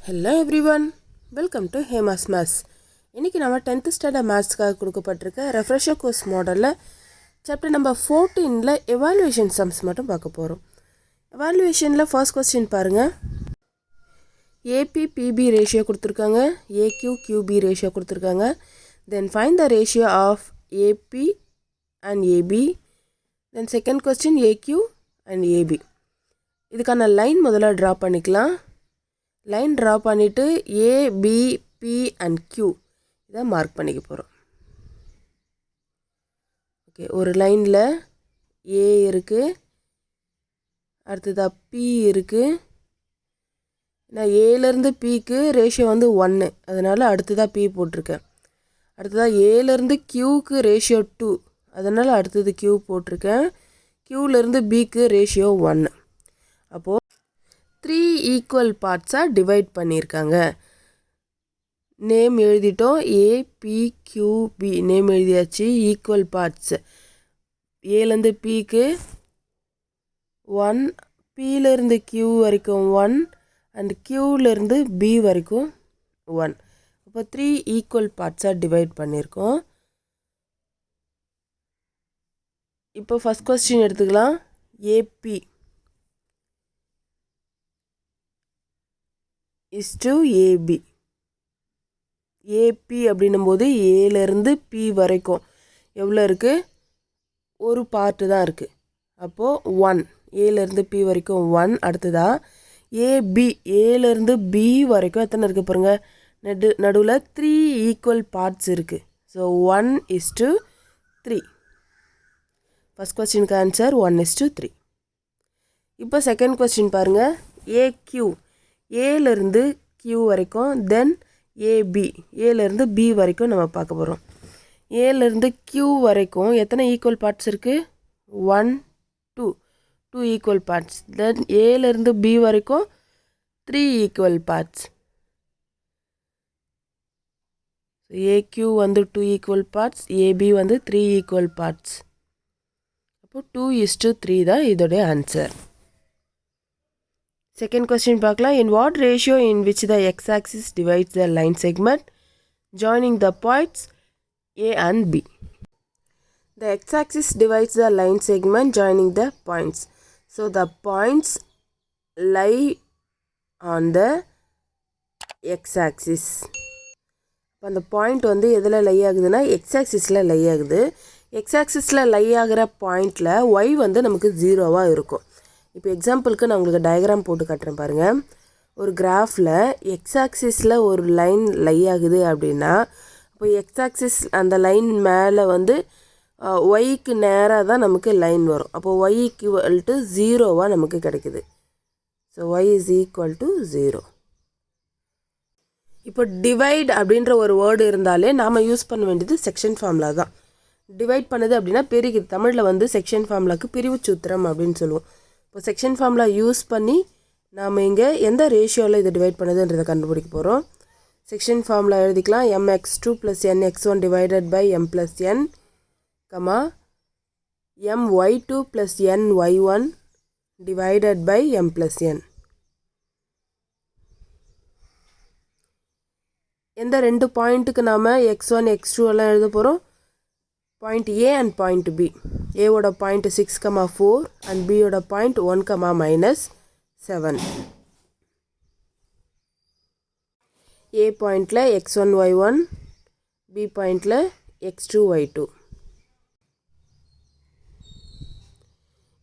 Hello everyone, welcome to Hema's maths. இன்றைக்கி நம்ம 10th standard மேத்ஸ்க்காக கொடுக்கப்பட்டிருக்க refresher course மாடலில் சாப்டர் நம்பர் 14ல் எவாலுவேஷன் சம்ஸ் மட்டும் பார்க்க போகிறோம். எவாலுவேஷனில் ஃபர்ஸ்ட் கொஸ்டின் பாருங்கள். ஏபிபிபி ரேஷியோ கொடுத்துருக்காங்க, ஏக்யூக்யூபி ரேஷியோ கொடுத்துருக்காங்க. Then find the ratio of AB and AB. Then second question AQ and AB. இதுக்கான லைன் முதல்ல ட்ரா பண்ணிக்கலாம். லைன் ட்ரா பண்ணிவிட்டு A, B, B and Q இதை மார்க் பண்ணிக்க போகிறோம். ஓகே, ஒரு லைனில் ஏ இருக்குது, அடுத்ததாக பி இருக்குது. நான் ஏலேருந்து பிக்கு ரேஷியோ வந்து 1, அதனால் அடுத்ததாக பி போட்டிருக்கேன். அடுத்ததாக ஏலேருந்து கியூக்கு ரேஷியோ 2, அதனால் அடுத்தது கியூ போட்டிருக்கேன். கியூலேருந்து பிக்கு ரேஷியோ 1. அப்போது 3 ஈக்குவல் பார்ட்ஸாக டிவைட் பண்ணியிருக்காங்க. நேம் எழுதிட்டோம், ஏபிக்யூபி நேம் எழுதியாச்சு. ஈக்குவல் பார்ட்ஸ் ஏலேருந்து பிக்கு 1, பியிலேருந்து கியூ வரைக்கும் 1 அண்ட் கியூலேருந்து பி வரைக்கும் 1. அப்போ 3 ஈக்குவல் பார்ட்ஸாக டிவைட் பண்ணியிருக்கோம். இப்போ ஃபஸ்ட் கொஸ்டின் எடுத்துக்கலாம். AB is to AB. AB அப்படின்னும் போது ஏலேருந்து பி வரைக்கும் எவ்வளோ இருக்குது? ஒரு பார்ட்டு தான் இருக்குது. அப்போது 1, ஏலேருந்து பி வரைக்கும் 1. அடுத்ததாக ஏபி, ஏலேருந்து பி வரைக்கும் எத்தனை இருக்குது பாருங்கள். நடுவில் 3 ஈக்குவல் பார்ட்ஸ் இருக்குது. ஸோ 1:3. ஃபஸ்ட் கொஸ்டினுக்கு ஆன்சர் 1:3. இப்போ செகண்ட் கொஸ்டின் பாருங்கள். ஏக்யூ, ஏலேருந்து கியூ வரைக்கும், தென் ஏபி, ஏலேருந்து பி வரைக்கும் நம்ம பார்க்க போகிறோம். ஏலேருந்து கியூ வரைக்கும் எத்தனை ஈக்குவல் பார்ட்ஸ் இருக்குது? 1, 2 ஈக்குவல் பார்ட்ஸ். தென் ஏலேருந்து பி வரைக்கும் 3 ஈக்குவல் பார்ட்ஸ். ஏக்யூ வந்து 2 ஈக்குவல் பார்ட்ஸ், ஏபி வந்து 3 ஈக்குவல் பார்ட்ஸ். அப்போது 2:3 தான் இதோடைய ஆன்சர். செகண்ட் கொஸ்டின் பார்க்கலாம். In what ratio in which the x-axis divides the line segment joining the points A and B? The x-axis divides the line segment joining the points. So the points lie on the x-axis. இப்போ அந்த point வந்து எதில் லை ஆகுதுன்னா x-axisல லை ஆகுது. x-axisல லை ஆகிற பாயிண்டில் y வந்து நமக்கு 0வாக இருக்கும். இப்போ எக்ஸாம்பிளுக்கு நான் உங்களுக்கு டயக்ராம் போட்டு காட்டுறேன் பாருங்கள். ஒரு கிராஃபில் எக்ஸாக்சிஸில் ஒரு லைன் லை ஆகுது அப்படின்னா, இப்போ எக்ஸாக்சிஸ் அந்த லைன் மேலே வந்து ஒய்க்கு நேராக தான் நமக்கு லைன் வரும். அப்போது ஒய் ஈக்குவல் டு 0வாக நமக்கு கிடைக்குது. So Y is equal to 0. இப்போ டிவைட் அப்படின்ற ஒரு வேர்டு இருந்தாலே நாம் யூஸ் பண்ண வேண்டியது செக்ஷன் ஃபார்முலா தான். டிவைட் பண்ணுது அப்படின்னா பெருகுது. தமிழில் வந்து செக்ஷன் ஃபார்முலாவுக்கு பிரிவு சூத்திரம் அப்படின்னு சொல்லுவோம். இப்போ செக்ஷன் ஃபார்முலா யூஸ் பண்ணி நாம் இங்கே எந்த ரேஷியோவில் இதை டிவைட் பண்ணுதுன்றதை கண்டுபிடிக்க போகிறோம். செக்ஷன் ஃபார்முலா எழுதிக்கலாம். mx2 + nx1 divided by m + n, my2 + ny1 divided by m + n. எந்த ரெண்டு பாயிண்ட்டுக்கு நாம் x1 x2 எல்லாம் எழுத போகிறோம்? Point A and point B. ஏவோட பாயிண்ட் 6,4 அண்ட் பியோட பாயிண்ட் 1,-7. ஏ பாயிண்டில் x1 y1, பி பாயிண்டில் x2 y2.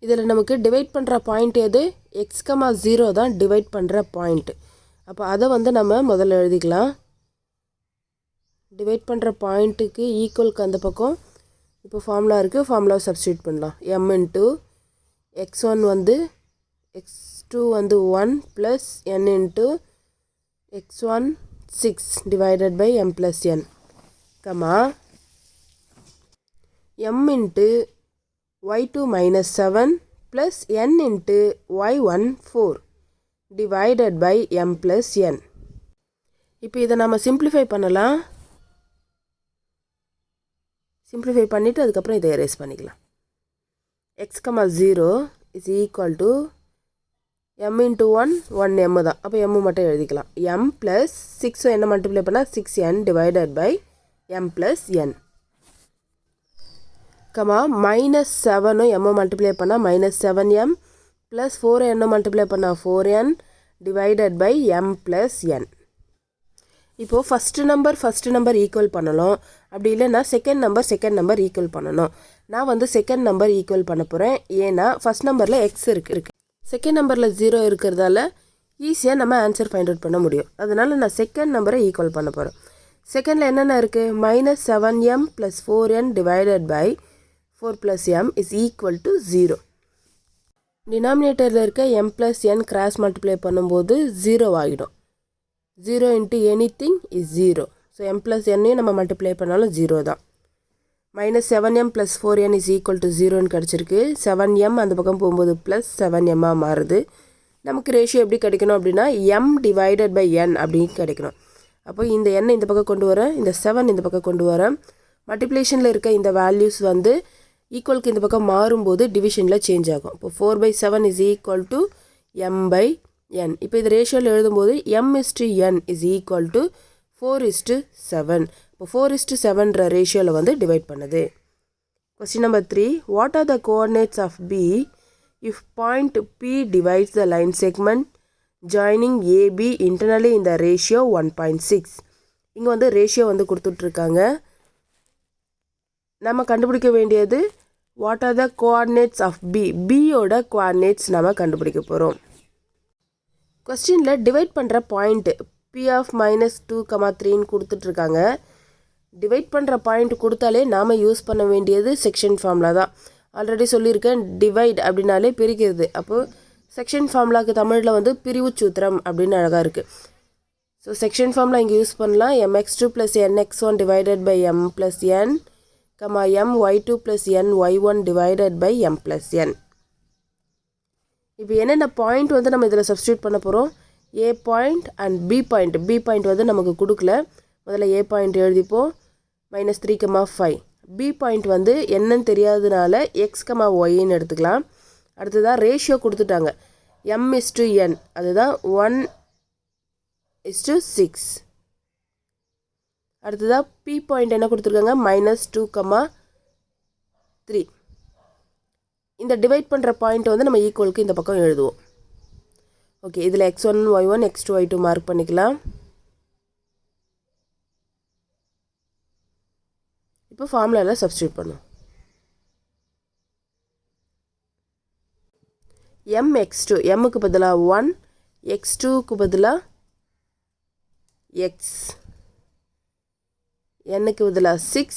இதில் நமக்கு டிவைட் பண்ணுற பாயிண்ட் எது? x,0 தான் டிவைட் பண்ணுற பாயிண்ட். அப்போ அதை வந்து நம்ம முதல்ல எழுதிக்கலாம். டிவைட் பண்ணுற பாயிண்ட்டுக்கு ஈக்குவலுக்கு அந்த பக்கம் இப்போ ஃபார்முலா இருக்குது, ஃபார்முலாவை சப்ஸ்டியூட் பண்ணலாம். m இன்ட்டு x1 வந்து x2 வந்து 1 plus n into x1 6 divided by m + n, m into y2 -7 plus n into y1 4 divided by m + n. இப்போ இதை நம்ம சிம்பிளிஃபை பண்ணலாம். சிம்பிளிஃபை பண்ணிவிட்டு அதுக்கப்புறம் இதை எரேஸ் பண்ணிக்கலாம். x,0 is equal to m into 1 1m தான். அப்போ m மட்டும் எழுதிக்கலாம். m plus 6 என்ன மல்டிப்ளை பண்ணால் 6n divided by m plus n. Comma minus 7 m multiply பண்ணால் மைனஸ் 7m plus 4 என்ன மல்டிப்ளை பண்ணால் 4n divided by m plus n. இப்போது ஃபஸ்ட்டு நம்பர் ஈக்குவல் பண்ணணும். அப்படி இல்லைன்னா செகண்ட் நம்பர் ஈக்குவல் பண்ணணும். நான் வந்து செகண்ட் நம்பர் ஈக்குவல் பண்ண போகிறேன். ஏன்னா ஃபஸ்ட் நம்பரில் எக்ஸ் இருக்குது, செகண்ட் நம்பரில் 0 இருக்கிறதால ஈஸியாக நம்ம ஆன்சர் ஃபைண்ட் அவுட் பண்ண முடியும். அதனால் நான் செகண்ட் நம்பரை ஈக்குவல் பண்ண போகிறேன். செகண்டில் என்னென்ன இருக்குது? Minus 7m + 4n divided by 4 + m is equal to 0. டினாமினேட்டரில் இருக்க m + n கிராஸ் மல்டிப்ளை பண்ணும்போது 0 ஆகிடும். 0 into anything is 0. So m + n நம்ம மல்டிப்ளை பண்ணாலும் 0 தான். Minus 7m + 4n is equal to 0ன்னு கிடச்சிருக்கு. 7m அந்த பக்கம் போகும்போது ப்ளஸ் 7m மாறுது. நமக்கு ரேஷியோ எப்படி கிடைக்கணும் அப்படின்னா m டிவைடட் பை n அப்படின்னு கிடைக்கணும். அப்போ இந்த n இந்த பக்கம் கொண்டு வரேன், இந்த 7 இந்த பக்கம் கொண்டு வரேன். மல்டிப்ளேஷனில் இருக்க இந்த வேல்யூஸ் வந்து ஈக்குவலுக்கு இந்த பக்கம் மாறும்போது டிவிஷனில் சேஞ்ச் ஆகும். இப்போ 4/7 இஸ் ஈக்குவல் டு m/n. இப்போ இது ரேஷியோவில் எழுதும்போது m/n இஸ் ஈக்குவல் டு 4:7. இப்போ 4:7ன்ற ரேஷியோவில் வந்து டிவைட் பண்ணுது. Question number 3. What are the coordinates of P if point P divides the line segment joining AB internally இந்த ரேஷியோ 1.6. இங்கே வந்து ரேஷியோ வந்து கொடுத்துட்ருக்காங்க. நம்ம கண்டுபிடிக்க வேண்டியது what are the coordinates of P. பியோட கோஆர்டினேட்ஸ் நம்ம கண்டுபிடிக்க போகிறோம். கொஸ்டினில் டிவைட் பண்ணுற பாயிண்ட்டு p of -2,3ன்னு கொடுத்துட்ருக்காங்க. டிவைட் பண்ணுற பாயிண்ட் கொடுத்தாலே நாம் யூஸ் பண்ண வேண்டியது செக்ஷன் ஃபார்முலா தான். ஆல்ரெடி சொல்லியிருக்கேன், டிவைட் அப்படின்னாலே பிரிக்கிறது. அப்போது செக்ஷன் ஃபார்முலாவுக்கு தமிழில் வந்து பிரிவு சூத்திரம் அப்படின்னு அழகாக இருக்குது. ஸோ செக்ஷன் ஃபார்முலா இங்கே யூஸ் பண்ணலாம். mx2 + nx1 divided by m + n, my2 + ny1 divided by m + n. இப்போ என்னென்ன பாயிண்ட் வந்து நம்ம இதில் சப்ஸ்டியூட் பண்ண போகிறோம்? A point and B point. B point வந்து நமக்கு கொடுக்கல. முதல்ல ஏ பாயிண்ட் எழுதிப்போம். -3,5. பி பாயிண்ட் வந்து என்னன்னு தெரியாததுனால x,yன்னு எடுத்துக்கலாம். அடுத்ததாக ரேஷியோ கொடுத்துட்டாங்க m/n, அதுதான் 1:6. அடுத்ததாக பி பாயிண்ட் என்ன கொடுத்துருக்காங்க? -2,3. இந்த டிவைட் பண்ணுற பாயிண்ட் வந்து நம்ம ஈக்குவலுக்கு இந்த பக்கம் எழுதுவோம். ஓகே, இதில் x1 y1 x2 y2 mark பண்ணிக்கலாம். இப்போ ஃபார்முலாவில் சப்ஸ்டியூட் பண்ணுவோம். mx2, mக்கு பதிலாக 1, x2க்கு பதிலாக x, nக்கு பதிலாக 6,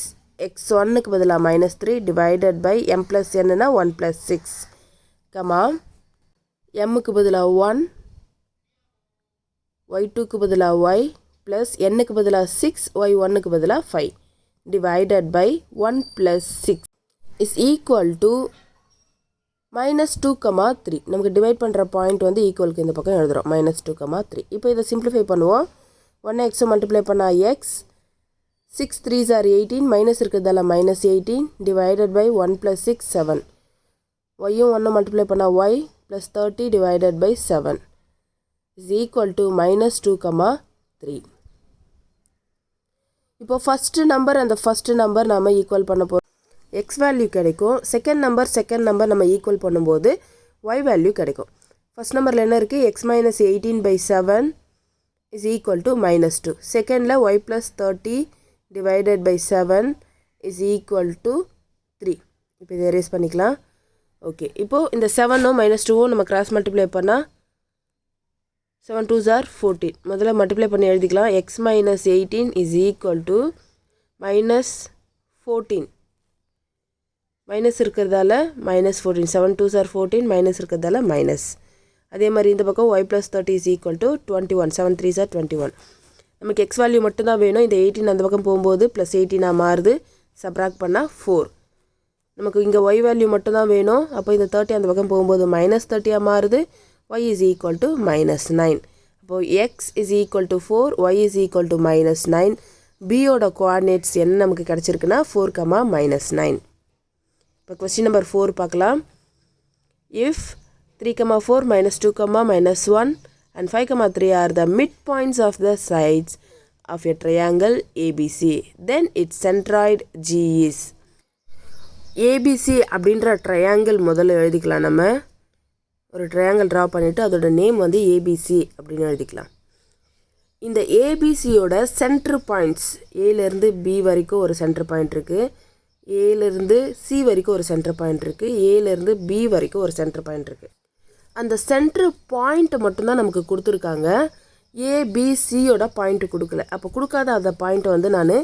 x1க்கு பதிலாக -3 டிவைடட் பை m + nனா 1 + 6, கமா mக்கு பதிலாக 1, y2க்கு பதிலாக y ப்ளஸ் nக்கு பதிலாக 6, y1க்கு பதிலாக 5 divided by 1 + 6 is equal to -2,3. நமக்கு டிவைட் பண்ணுற பாயிண்ட் வந்து ஈக்குவலுக்கு இந்த பக்கம் எழுதுகிறோம், -2,3. இப்போ இதை சிம்பிளிஃபை பண்ணுவோம். 1x மல்டிப்ளை பண்ணால் x, 6 3s are 18, மைனஸ் இருக்கிறதால -18 டிவைடட் பை 1 + 6 7. ஒய்யும் 1 மல்டிப்ளை பண்ணால் y plus 30 divided by 7 is equal to -2,3. இப்போ ஃபஸ்ட்டு நம்பர் அந்த ஃபஸ்ட்டு நம்பர் நம்ம ஈக்குவல் பண்ண போகிறோம். எக்ஸ் வேல்யூ கிடைக்கும். செகண்ட் நம்பர் நம்ம ஈக்குவல் பண்ணும்போது ஒய் வேல்யூ கிடைக்கும். ஃபஸ்ட் நம்பரில் என்ன இருக்குது? x - 18/7 is equal to -2. செகண்டில் y plus 30 divided by 7 is equal to 3. இப்போ இதை எரேஸ் பண்ணிக்கலாம். ஓகே, இப்போது இந்த 7ம் -2ம் நம்ம கிராஸ் மல்டிப்ளை பண்ணால் 7 2s are 14. முதல்ல மல்டிப்ளை பண்ணி எழுதிக்கலாம். x - 18 is equal to -14. Minus இருக்கிறதால -14. 7 2s are 14, மைனஸ் இருக்கிறதால மைனஸ். அதே மாதிரி இந்த பக்கம் y plus 30 is equal to 21. 7 3s are 21. நமக்கு எக்ஸ் வேல்யூ மட்டும்தான் வேணும். இந்த 18 அந்த பக்கம் போகும்போது +18 மாறுது. சப்ராக்ட் பண்ணால் 4. நமக்கு இங்கே ஒய் வேல்யூ மட்டும்தான் வேணும். அப்போ இந்த 30 அந்த பக்கம் போகும்போது -30 மாறுது. y is equal to -9. அப்போது X is equal to 4, y is equal to -9. பியோட கோஆர்டினேட்ஸ் என்ன நமக்கு கிடச்சிருக்குன்னா 4, -9. இப்போ கொஸ்டின் நம்பர் 4 பார்க்கலாம். If 3, 4 minus 2, minus 1 and 5, 3 are the midpoints of the sides of a triangle ABC. Then its centroid G is. ABC அப்படின்ற triangle முதல்ல எழுதிக்கலாம். நம்ம ஒரு ட்ரையாங்கிள் ட்ரா பண்ணிவிட்டு அதோட நேம் வந்து ABC அப்படின்னு எழுதிக்கலாம். இந்த ஏபிசியோட சென்ட்ரு பாயிண்ட்ஸ் ஏலேருந்து பி வரைக்கும் ஒரு சென்ட்ரு பாயிண்ட் இருக்குது, ஏலேருந்து சி வரைக்கும் ஒரு சென்ட்ரு பாயிண்ட் இருக்குது, ஏலேருந்து பி வரைக்கும் ஒரு சென்ட்ரு பாயிண்ட் இருக்குது. அந்த சென்ட்ரு பாயிண்ட்டை மட்டும்தான் நமக்கு கொடுத்துருக்காங்க, ஏபிசியோட பாயிண்ட்டு கொடுக்கல. அப்போ கொடுக்காத அந்த பாயிண்ட்டை வந்து நான்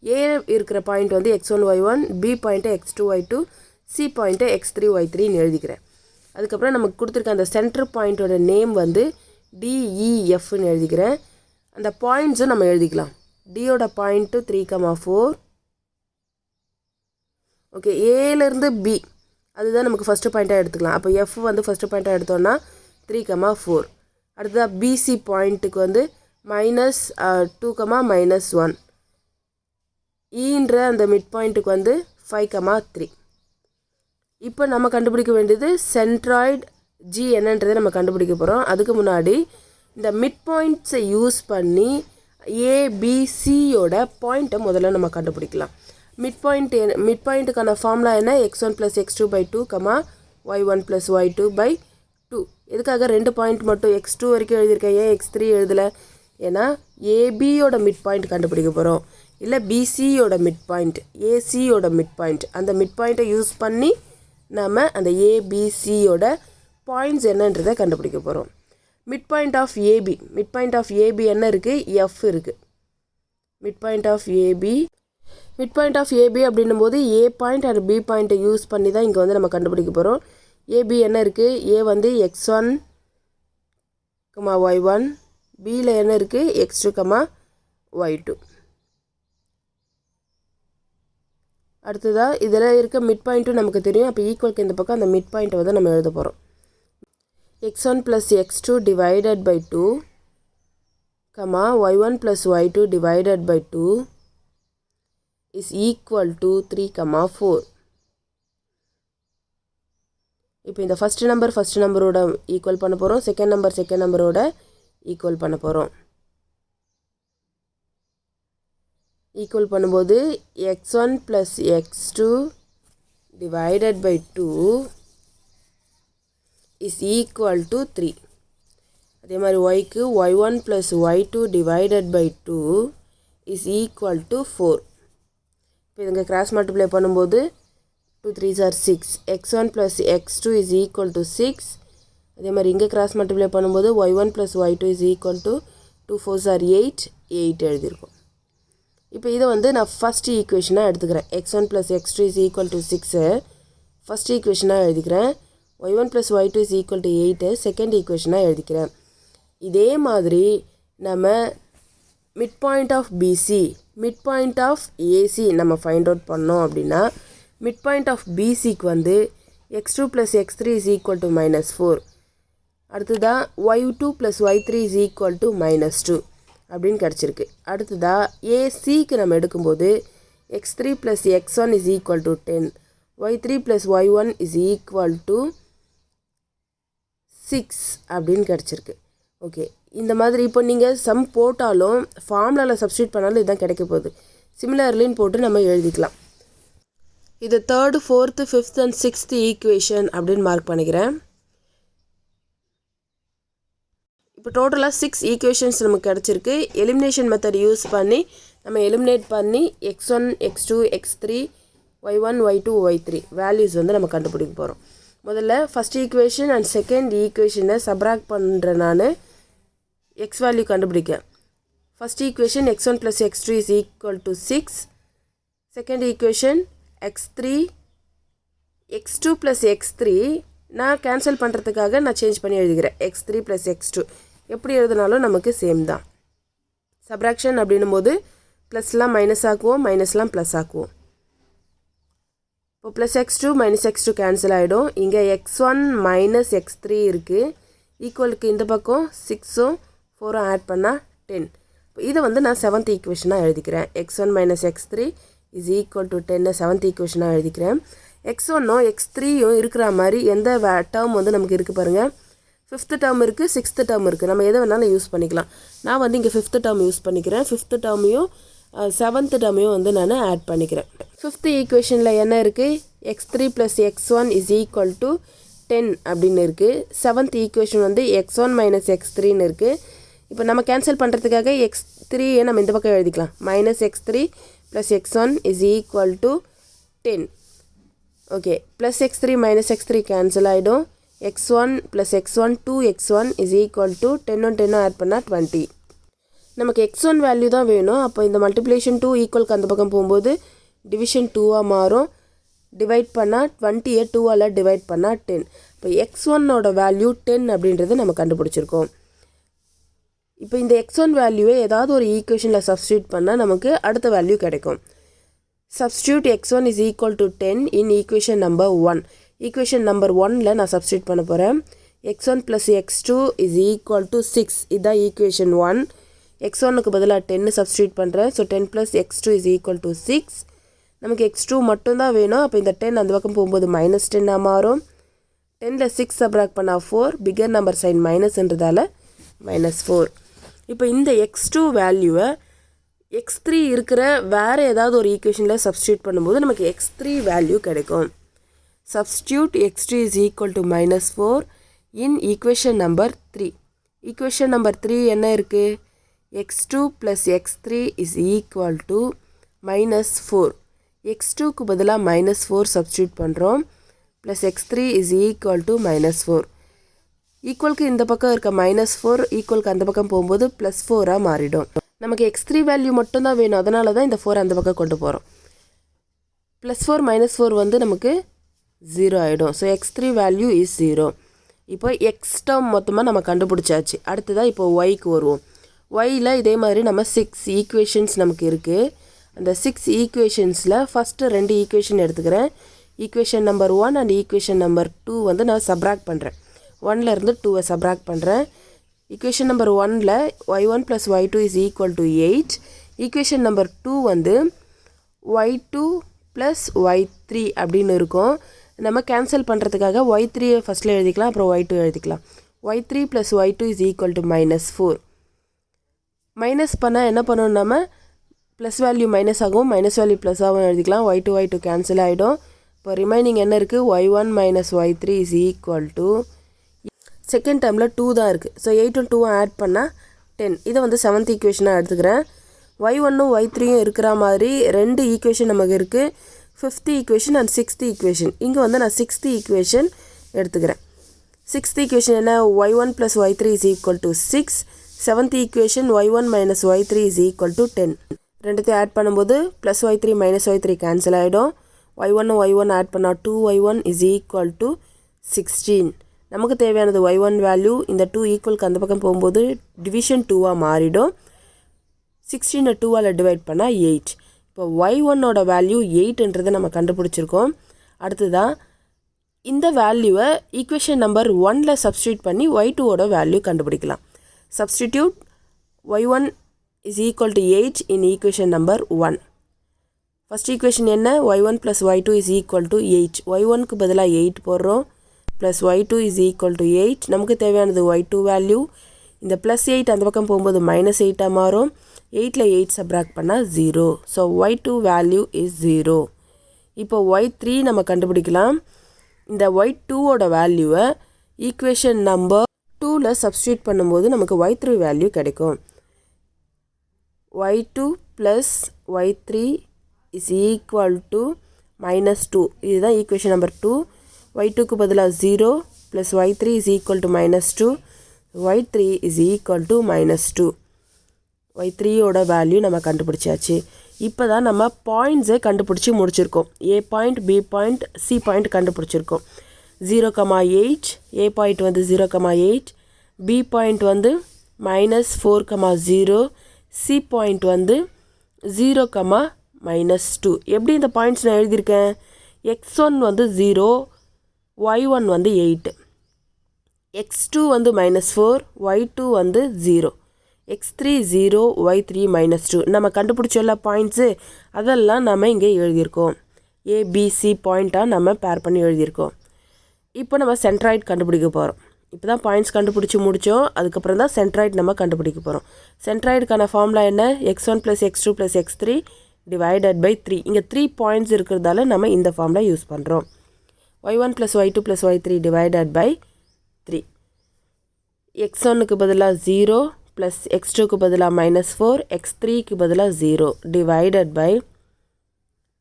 ஏ இருக்கிற பாயிண்ட் வந்து x1 y1, பி பாயிண்ட்டை x2 y2, சி பாயிண்ட்டை x3 y3ன்னு எழுதிக்கிறேன். அதுக்கப்புறம் நமக்கு கொடுத்துருக்க அந்த சென்ட்ரு பாயிண்ட்டோட நேம் வந்து டிஇஎஃப்னு எழுதிக்கிறேன். அந்த பாயிண்ட்ஸும் நம்ம எழுதிக்கலாம். டியோட பாயிண்ட்டு 3, 4. ஓகே, ஏலேருந்து பி அதுதான் நமக்கு ஃபஸ்ட்டு பாயிண்ட்டாக எடுத்துக்கலாம். அப்போ எஃப் வந்து ஃபஸ்ட்டு பாயிண்ட்டாக எடுத்தோன்னா 3, 4. அடுத்ததாக பிசி பாயிண்ட்டுக்கு வந்து -2, -1. ஈன்ற அந்த மிட் பாயிண்ட்டுக்கு வந்து 5, 3. இப்போ நம்ம கண்டுபிடிக்க வேண்டியது சென்ட்ராய்டு ஜி என்னன்றதை நம்ம கண்டுபிடிக்க போகிறோம். அதுக்கு முன்னாடி இந்த மிட் பாயிண்ட்ஸை யூஸ் பண்ணி ஏபிசியோட பாயிண்ட்டை முதல்ல நம்ம கண்டுபிடிக்கலாம். மிட் பாயிண்ட்டுக்கான ஃபார்முலா என்ன? x1 + x2 / 2, y1 + y2 / 2. எதுக்காக 2 பாயிண்ட் மட்டும் x2 வரைக்கும் எழுதியிருக்கேன், ஏன் x3 எழுதலை? ஏன்னா ஏபியோட மிட் பாயிண்ட் கண்டுபிடிக்க போகிறோம், இல்லை பிசியோட மிட் பாயிண்ட், ஏசியோட மிட் பாயிண்ட். அந்த மிட் பாயிண்ட்டை யூஸ் பண்ணி நம்ம அந்த ஏபிசியோட பாயிண்ட்ஸ் என்னன்றதை கண்டுபிடிக்க போகிறோம். மிட் பாயிண்ட் ஆஃப் ஏபி என்ன இருக்குது? எஃப் இருக்குது. மிட் பாயிண்ட் ஆஃப் ஏபி அப்படின்னும் போது ஏ பாயிண்ட் அண்ட் பி பாயிண்ட்டை யூஸ் பண்ணி தான் இங்கே வந்து நம்ம கண்டுபிடிக்க போகிறோம். ஏபி என்ன இருக்குது? ஏ வந்து x1, y1, பியில் என்ன இருக்குது? x2, y2. அடுத்ததாக இதில் இருக்க மிட் பாயிண்ட்டும் நமக்கு தெரியும். அப்போ ஈக்குவலுக்கு இந்த பக்கம் அந்த மிட் பாயிண்ட்டை வந்து நம்ம எழுத போகிறோம். x1 + x2 divided by 2, y1 + y2 divided by 2 is equal to 3, 4. இப்போ இந்த ஃபஸ்ட் நம்பரோட ஈக்குவல் பண்ண போகிறோம், செகண்ட் நம்பரோட ஈக்குவல் பண்ண போகிறோம். ஈக்குவல் பண்ணும்போது x1 + x2 divided by 2 is equal to 3. அதே மாதிரி yக்கு y1 + y2 divided by 2 is equal to 4. இப்போ இங்கே கிராஸ் மல்டிப்ளை பண்ணும்போது 2 3s are 6. x1 + x2 is equal to 6. அதே மாதிரி இங்கே கிராஸ் மல்டிப்ளை பண்ணும்போது y1 + y2 is equal to 2 4s are 8 எழுதியிருக்கோம். இப்போ இதை வந்து நான் ஃபஸ்ட் ஈக்குவேஷனாக எடுத்துக்கிறேன். x1 + x2 is equal to 6 first ஈக்குவேஷனாக எழுதிக்கிறேன். y1 + y2 is equal to 8 second ஈக்குவேஷனாக எழுதிக்கிறேன். இதே மாதிரி நம்ம mid point of B C, mid point of A C நம்ம ஃபைண்ட் அவுட் பண்ணோம் அப்படின்னா மிட் பாயிண்ட் ஆஃப் பிசிக்கு வந்து x2 + x3 is equal to -4. அடுத்ததாக y2 + y3 is equal to -2 அப்படின்னு கிடச்சிருக்கு. அடுத்ததாக ஏசிக்கு நம்ம எடுக்கும்போது x3 + x1 is equal to 10, y3 + y1 is equal to 6 அப்படின்னு கிடச்சிருக்கு. ஓகே, இந்த மாதிரி இப்போ நீங்கள் சம் போட்டாலும் ஃபார்முலாவில் சப்ஸ்டியூட் பண்ணாலும் இதுதான் கிடைக்க போகுது. சிமிலர்லின்னு போட்டு நம்ம எழுதிக்கலாம். இது 3rd, 4th, 5th and 6th equation அப்படின்னு மார்க் பண்ணிக்கிறேன். இப்போ டோட்டலாக 6 ஈக்குவேஷன்ஸ் நமக்கு கிடச்சிருக்கு. எலிமினேஷன் மெத்தட் யூஸ் பண்ணி நம்ம எலிமினேட் பண்ணி x1, x2, x3, y1, y2, y3 values வந்து நம்ம கண்டுபிடிக்க போகிறோம். முதல்ல ஃபஸ்ட் ஈக்குவேஷன் அண்ட் செகண்ட் ஈக்குவேஷனை சப்ராக்ட் பண்ணுறேன். நான் எக்ஸ் வேல்யூ கண்டுபிடிக்க first equation x1 + x2 is equal to 6. Second equation x2 + x3 நான் கேன்சல் பண்ணுறதுக்காக நான் சேஞ்ச் பண்ணி எழுதிக்கிறேன். x3 + x2 எப்படி எழுதினாலும் நமக்கு சேம் தான். சப்ராக்ஷன் அப்படின்னும் போது ப்ளஸ்லாம் மைனஸ் ஆக்குவோம், மைனஸ்லாம் ப்ளஸ் ஆக்குவோம். இப்போ +x2 -x2 கேன்சல் ஆகிடும். இங்கே x1 - x3 இருக்குது. ஈக்குவலுக்கு இந்த பக்கம் 6ம் 4ம் ஆட் பண்ணால் 10. இதை வந்து நான் 7th ஈக்குவேஷனாக எழுதிக்கிறேன். x1 - x3 is equal to 10 7th ஈக்குவேஷனாக எழுதிக்கிறேன். x1ம் x3யும் இருக்கிற மாதிரி எந்த டேர்ம் வந்து நமக்கு இருக்குது பாருங்கள். 5th டேர்ம் இருக்குது, 6th டேர்ம் இருக்குது. நம்ம எதை வேணாலும் யூஸ் பண்ணிக்கலாம். நான் வந்து இங்கே 5th டேர்ம் யூஸ் பண்ணிக்கிறேன். 5th டேர்மையும் 7th டேர்மையும் வந்து நான் ஆட் பண்ணிக்கிறேன். 5th ஈக்குவேஷனில் என்ன இருக்குது? x3 + x1 = 10 அப்படின்னு இருக்குது. 7th ஈக்குவேஷன் வந்து x1 - x3ன்னு இருக்குது. இப்போ நம்ம கேன்சல் பண்ணுறதுக்காக x3யை நம்ம இந்த பக்கம் எழுதிக்கலாம். -x3 + x1 = 10. Okay, +x3 - x3 cancel ஆகிடும். x1 + x1 2x1 = 10 10 ஆட் பண்ணால் 20. நமக்கு x1 வேல்யூ தான் வேணும். அப்போ இந்த மல்டிப்ளிகேஷன் 2 ஈக்குவலுக்கு அந்த பக்கம் போகும்போது டிவிஷன் 2ஆக மாறும். டிவைட் பண்ணால் 20யை 2ஆல் டிவைட் பண்ணால் 10. இப்போ x1ஓட வேல்யூ 10 அப்படின்றது நம்ம கண்டுபிடிச்சிருக்கோம். இப்போ இந்த x1 வேல்யூவை ஏதாவது ஒரு ஈக்குவேஷனில் சப்ஸ்டியூட் பண்ணால் நமக்கு அடுத்த வேல்யூ கிடைக்கும். Substitute x1 = 10 in equation number 1. Equation number 1ல நான் substitute பண்ண போகிறேன். x1 + x2 = 6. இதுதான் equation 1. x1க்கு பதிலாக 10 substitute பண்ணுறேன். So 10 + x2 = 6. நமக்கு x2 மட்டும்தான் வேணும். அப்போ இந்த 10 அந்த பக்கம் போகும்போது -10 மாறும். 10ல் 6 சப்ராக்ட் பண்ணால் 4. பிகர் நம்பர் சைன் மைனஸ்ன்றதால -4. இப்போ இந்த x2 வேல்யூவை x3 இருக்கிற வேறு ஏதாவது ஒரு ஈக்குவேஷனில் சப்ஸ்டியூட் பண்ணும்போது நமக்கு x3 வேல்யூ கிடைக்கும். சப்ஸ்டியூட் x3 = -4 இன் ஈக்குவேஷன் நம்பர் 3. ஈக்குவேஷன் நம்பர் 3 என்ன இருக்குது? x2 + x3 = -4. x2க்கு பதிலாக -4 சப்ஸ்டியூட் பண்ணுறோம். Plus x3 = -4. ஈக்குவலுக்கு இந்த பக்கம் இருக்க -4 ஈக்குவலுக்கு அந்த பக்கம் போகும்போது +4ஆக மாறிடும். நமக்கு x3 வேல்யூ மட்டும்தான் வேணும். அதனால தான் இந்த 4 அந்த பக்கம் கொண்டு போகிறோம். +4 - 4 வந்து நமக்கு 0 ஆகிடும். So x3 value is 0. இப்போ x டேர்ம் மொத்தமாக நம்ம கண்டுபிடிச்சாச்சு. அடுத்ததாக இப்போ yக்கு வருவோம். yயில் இதே மாதிரி நம்ம 6 ஈக்குவேஷன்ஸ் நமக்கு இருக்குது. அந்த 6 ஈக்குவேஷன்ஸில் ஃபஸ்ட்டு 2 ஈக்குவேஷன் எடுத்துக்கிறேன். Equation number 1 and equation number 2 வந்து நான் சப்ராக்ட் பண்ணுறேன். 1லேருந்து 2வை சப்ராக்ட் பண்ணுறேன். ஈக்குவேஷன் நம்பர் 1ல் y1 + y2 = 8. ஈக்குவேஷன் நம்பர் 2 வந்து y2 + y3 அப்படின்னு இருக்கும். நம்ம கேன்சல் பண்ணுறதுக்காக y3யை ஃபஸ்ட்டில் எழுதிக்கலாம், அப்புறம் y2 எழுதிக்கலாம். y3 + y2 = -4. மைனஸ் பண்ணால் என்ன பண்ணணும்? நம்ம ப்ளஸ் வேல்யூ மைனஸ் ஆகும், மைனஸ் வேல்யூ ப்ளஸ் ஆகும் எழுதிக்கலாம். y2 கேன்சல் ஆகிடும். இப்போ ரிமைனிங் என்ன இருக்குது? y1 - y3 = செகண்ட் டேர்மில் 2 தான் இருக்குது. ஸோ 8ம் 2ம் ஆட் பண்ணால் 10. இதை வந்து 7th ஈக்குவேஷனாக எடுத்துக்கிறேன். y1ம் y3யும் இருக்கிற மாதிரி 2 ஈக்குவேஷன் நமக்கு இருக்குது. 5th equation and 6th equation. இங்கே வந்து நான் 6th ஈக்குவேஷன் எடுத்துக்கிறேன். 6th ஈக்குவேஷன் என்ன? y1 + y3 = 6. 7th equation y1 - y3 = 10. ரெண்டுத்தையும் ஆட் பண்ணும்போது +y3 - y3 கேன்சல் ஆகிடும். y1 ஆட் பண்ணால் 2y1 = 16. நமக்கு தேவையானது y1 வேல்யூ. இந்த 2 ஈக்குவலுக்கு அந்த பக்கம் போகும்போது டிவிஷன் 2ஆக மாறிடும். 16 2ஆல் டிவைட் பண்ணால் 8. இப்போ y1ஓட வேல்யூ 8ன்றதை நம்ம கண்டுபிடிச்சிருக்கோம். அடுத்ததான் இந்த வேல்யூவை ஈக்குவேஷன் நம்பர் 1ல் சப்ஸ்டியூட் பண்ணி y2ஓட வேல்யூ கண்டுபிடிக்கலாம். சப்ஸ்டிடியூட் y1 = 8 இன் ஈக்குவேஷன் நம்பர் 1. ஃபஸ்ட் ஈக்குவேஷன் என்ன? y1 + y2 = 8. y1க்கு பதிலாக 8 போடுறோம். Plus y2 = 8. நமக்கு தேவையானது y2 வேல்யூ. இந்த +8 அந்த பக்கம் போகும்போது -8ஆக மாறும். 8ல் 8 சப்ராக்ட் பண்ணால் 0. So y2 value is 0. இப்போ y3 நம்ம கண்டுபிடிக்கலாம். இந்த y2ஓட வேல்யூவை ஈக்குவேஷன் நம்பர் 2ல் சப்ஸ்டியூட் பண்ணும்போது நமக்கு y3 வேல்யூ கிடைக்கும். y2 + y3 = -2. இதுதான் ஈக்குவேஷன் நம்பர் 2. y2க்கு பதிலாக 0 ப்ளஸ் y3 = -2. y3 = -2. y3ஓட வேல்யூ நம்ம கண்டுபிடிச்சாச்சு. இப்போ தான் நம்ம பாயிண்ட்ஸை கண்டுபிடிச்சி முடிச்சிருக்கோம். A point, B point, C point கண்டுபிடிச்சிருக்கோம். 0,8. A பாயிண்ட் வந்து 0,8. B பாயிண்ட் வந்து -4,0. C பாயிண்ட் வந்து 0,-2. எப்படி இந்த பாயிண்ட்ஸ் நான் எழுதியிருக்கேன்? x1 வந்து 0, y1 வந்து 8, x2 வந்து -4, y2 வந்து 0, x3 0, y3 -2. நம்ம கண்டுபிடிச்ச எல்லா பாயிண்ட்ஸு அதெல்லாம் நம்ம இங்கே எழுதியிருக்கோம். ஏபிசி பாயிண்ட்டாக நம்ம பேர் பண்ணி எழுதியிருக்கோம். இப்போ நம்ம சென்ட்ராய்ட் கண்டுபிடிக்க போகிறோம். இப்போ தான் பாயிண்ட்ஸ் கண்டுபிடிச்சி முடித்தோம். அதுக்கப்புறம் தான் சென்ட்ராய்ட் நம்ம கண்டுபிடிக்க போகிறோம். சென்ட்ராய்டுக்கான ஃபார்முலா என்ன? x1 + x2 + x3 divided by 3. இங்கே 3 பாயிண்ட்ஸ் இருக்கிறதால நம்ம இந்த ஃபார்முலா யூஸ் பண்ணுறோம். y1 + y2 + y3 divided by 3. x1க்கு பதிலாக 0 ப்ளஸ் x2க்கு பதிலாக -4, x3க்கு பதிலாக 0 டிவைடட் பை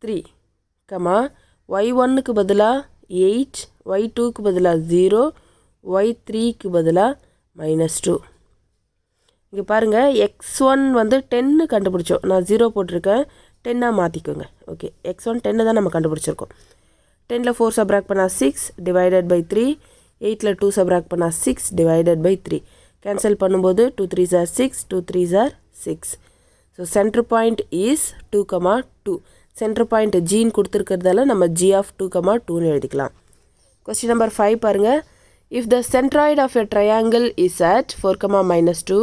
3, y1க்கு பதிலாக 8, y2க்கு பதிலாக 0, y3க்கு பதிலாக -2. இங்கே பாருங்கள், x1 வந்து 10 கண்டுபிடிச்சோம். நான் 0 போட்டிருக்கேன், 10ஆக மாற்றிக்கோங்க. ஓகே, x1 10 தான் நம்ம கண்டுபிடிச்சிருக்கோம். 10ல் 4 சப்ராக்ட் பண்ணால் 6 டிவைடட் பை 3, 8ல் 2 சப்ராக்ட் பண்ணால் 6 டிவைடட் பை 3. கேன்சல் பண்ணும்போது 2 3s are 6, 2 3s are 6. So centre point is 2,2. Centre point ஜின்னு கொடுத்துருக்கிறதால நம்ம g of 2,2ன்னு எழுதிக்கலாம். கொஸ்டின் நம்பர் 5 பாருங்கள். If the centroid of a triangle is at 4, -2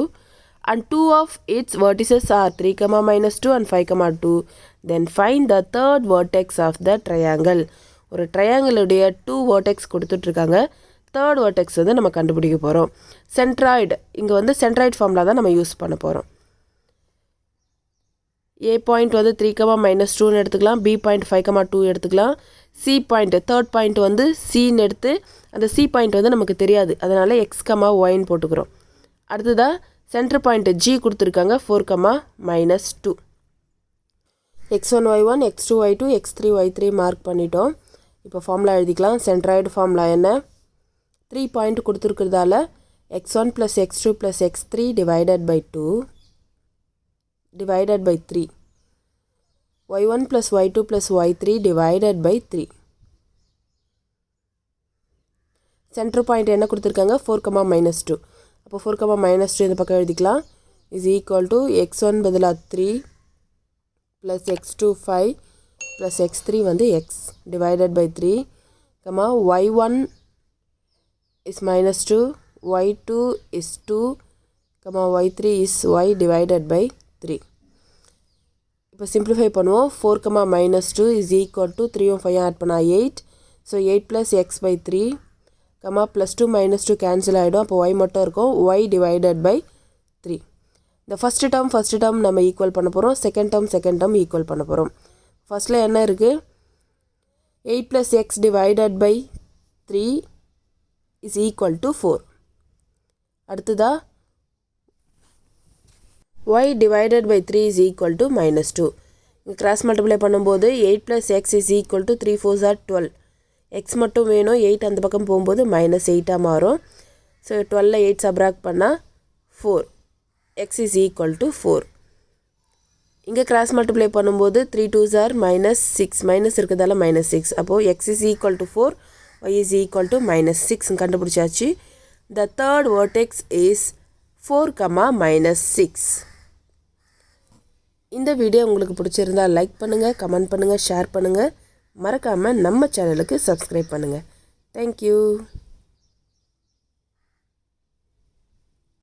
and 2 of its vertices are 3, -2 and 5, 2, then find the third vertex of the triangle. ஒரு ட்ரையாங்கிளுடைய 2 vertex கொடுத்துட்ருக்காங்க. Third vertex வந்து நம்ம கண்டுபிடிக்க போகிறோம். சென்ட்ராய்டு, இங்கே வந்து சென்ட்ராய்டு ஃபார்முலா தான் நம்ம யூஸ் பண்ண போகிறோம். ஏ பாயிண்ட் வந்து 3, -2ன்னு எடுத்துக்கலாம். பி பாயிண்ட் 5, 2 எடுத்துக்கலாம். சி பாயிண்ட், தேர்ட் பாயிண்ட் வந்து சின்னு எடுத்து, அந்த சி பாயிண்ட் வந்து நமக்கு தெரியாது, அதனால் x, yன்னு போட்டுக்கிறோம். அடுத்ததாக சென்டர் பாயிண்ட் ஜி கொடுத்துருக்காங்க 4, -2. x1 y1, x2 y2, x3 y3 mark பண்ணிட்டோம். இப்போ ஃபார்முலா எழுதிக்கலாம். சென்ட்ராய்டு ஃபார்முலா என்ன? 3 பாயிண்ட் கொடுத்துருக்கிறதால x1 + x2 + x3 divided by 2 divided by 3, y1 + y2 + y3 divided by 3. Centre point என்ன கொடுத்துருக்காங்க? 4, -2. அப்போ 4, -2 இந்த பக்கம் எழுதிக்கலாம். இஸ் ஈக்குவல் டு x1 பதிலாக 3 + x2 5 + x3 வந்து x divided by 3, y1 is -2, y2 is 2, y3 is y divided by 3. இப்போ simplify பண்ணுவோம். 4, -2 is equal to 3 5 ஆட் பண்ணால் 8. ஸோ 8 + x by 3, +2 -2 கேன்சல் ஆகிடும். அப்போ y மட்டும் இருக்கும், y divided by 3. இந்த ஃபஸ்ட்டு டேர்ம் நம்ம ஈக்குவல் பண்ண போகிறோம். செகண்ட் டேர்ம் ஈக்குவல் பண்ண போகிறோம். ஃபஸ்ட்டில் என்ன இருக்குது? 8 + x divided by 3 is equal to 4. அடுத்ததா y divided by 3 is equal to -2. இங்கே கிராஸ் மல்டிப்ளை பண்ணும்போது 8 + x is equal to 3 4s are 12. x மட்டும் வேணும், 8 அந்த பக்கம் போகும்போது -8ஆக மாறும். ஸோ 12ல் 8 சப்ராக்ட் பண்ணால் 4, x is equal to 4. இங்கே கிராஸ் மல்டிப்ளை பண்ணும்போது 3 2s are -6, மைனஸ் இருக்கிறதால -6. அப்போது x is equal to 4, y is equal to -6 கண்டுபிடிச்சாச்சு. The third vertex is 4, -6. இந்த வீடியோ உங்களுக்கு பிடிச்சிருந்தா லைக் பண்ணுங்கள், கமெண்ட் பண்ணுங்கள், ஷேர் பண்ணுங்கள். மறக்காமல் நம்ம சேனலுக்கு சப்ஸ்கிரைப் பண்ணுங்கள். தேங்க்யூ.